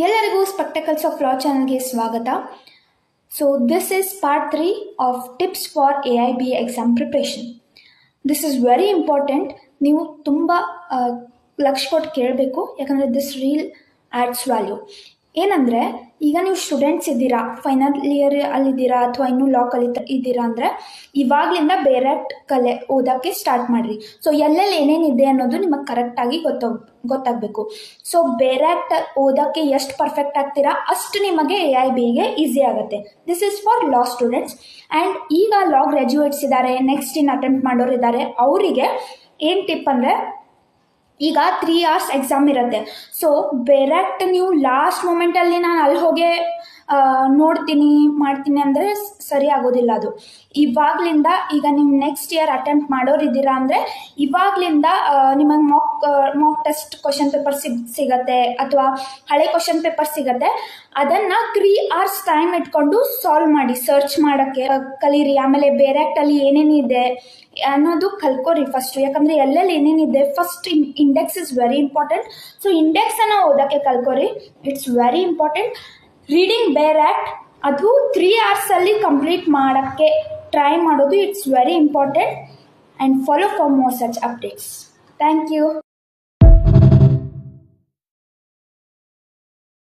ಎಲ್ಲರಿಗೂ spectacles of law ಚಾನಲ್ಗೆ ಸ್ವಾಗತ. So this is part 3 of tips for AIB exam preparation. This is very important. ನೀವು ತುಂಬ ಲಕ್ಷ ಕೊಟ್ಟು ಕೇಳಬೇಕು, ಯಾಕಂದರೆ ದಿಸ್ ರೀಲ್ ಆ್ಯಡ್ಸ್ ವ್ಯಾಲ್ಯೂ. ಏನಂದರೆ, ಈಗ ನೀವು ಸ್ಟೂಡೆಂಟ್ಸ್ ಇದ್ದೀರಾ, ಫೈನಲ್ ಇಯರ್ ಅಲ್ಲಿದ್ದೀರಾ ಅಥವಾ ಇನ್ನೂ ಲಾ ಇದ್ದೀರಾ ಅಂದರೆ ಇವಾಗಲಿಂದ ಬೇರೆ ಓದೋಕ್ಕೆ ಸ್ಟಾರ್ಟ್ ಮಾಡಿರಿ. ಸೊ ಎಲ್ಲೆಲ್ಲಿ ಏನೇನಿದೆ ಅನ್ನೋದು ನಿಮಗೆ ಕರೆಕ್ಟಾಗಿ ಗೊತ್ತಾಗಬೇಕು. ಸೊ ಬೇರೆ ಓದೋಕ್ಕೆ ಎಷ್ಟು ಪರ್ಫೆಕ್ಟ್ ಆಗ್ತೀರಾ ಅಷ್ಟು ನಿಮಗೆ AIBಗೆ ಈಸಿ ಆಗುತ್ತೆ. This is for law students. And ಈಗ ಲಾ ಗ್ರ್ಯಾಜುಯೇಟ್ಸ್ ಇದ್ದಾರೆ, ನೆಕ್ಸ್ಟ್ ಅಟೆಂಪ್ಟ್ ಮಾಡೋರು ಇದ್ದಾರೆ, ಅವರಿಗೆ ಏನು ಟಿಪ್ ಅಂದರೆ, ಈಗ 3 hours ಎಕ್ಸಾಮ್ ಇರುತ್ತೆ. ಸೊ ಬೇರೆಕ್ಟ್ ನೀವು ಲಾಸ್ಟ್ ಮೂಮೆಂಟಲ್ಲಿ ನಾನು ಅಲ್ಲಿ ಹೋಗಿ ಮಾಡ್ತೀನಿ ಅಂದರೆ ಸರಿ ಆಗೋದಿಲ್ಲ. ಅದು ಇವಾಗಲಿಂದ, ಈಗ ನೀವು ನೆಕ್ಸ್ಟ್ ಇಯರ್ ಅಟೆಂಪ್ಟ್ ಮಾಡೋರಿದ್ದೀರಾ ಅಂದರೆ ಇವಾಗಲಿಂದ ನಿಮಗೆ ಮಾಕ್ ಟೆಸ್ಟ್ ಕ್ವಶನ್ ಪೇಪರ್ ಸಿಗತ್ತೆ ಅಥವಾ ಹಳೆ ಕ್ವಶನ್ ಪೇಪರ್ ಸಿಗತ್ತೆ. ಅದನ್ನು 3 hours ಟೈಮ್ ಇಟ್ಕೊಂಡು ಸಾಲ್ವ್ ಮಾಡಿ, ಸರ್ಚ್ ಮಾಡೋಕ್ಕೆ ಕಲೀರಿ. ಆಮೇಲೆ ಬೇರೆಕ್ಟಲ್ಲಿ ಏನೇನಿದೆ ಅನ್ನೋದು ಕಲ್ಕೋರಿ ಫಸ್ಟು, ಯಾಕಂದರೆ ಎಲ್ಲೆಲ್ಲಿ ಏನೇನಿದೆ first index is very important. So ಇಂಡೆಕ್ಸನ್ನು ಓದೋಕ್ಕೆ ಕಲ್ಕೋರಿ, ಇಟ್ಸ್ ವೆರಿ ಇಂಪಾರ್ಟೆಂಟ್. ರೀಡಿಂಗ್ ಬೇರೆಕ್ಟ್ ಅದು 3 hours ಕಂಪ್ಲೀಟ್ ಮಾಡೋಕ್ಕೆ ಟ್ರೈ ಮಾಡೋದು, it's very important. And follow for more such updates. Thank you.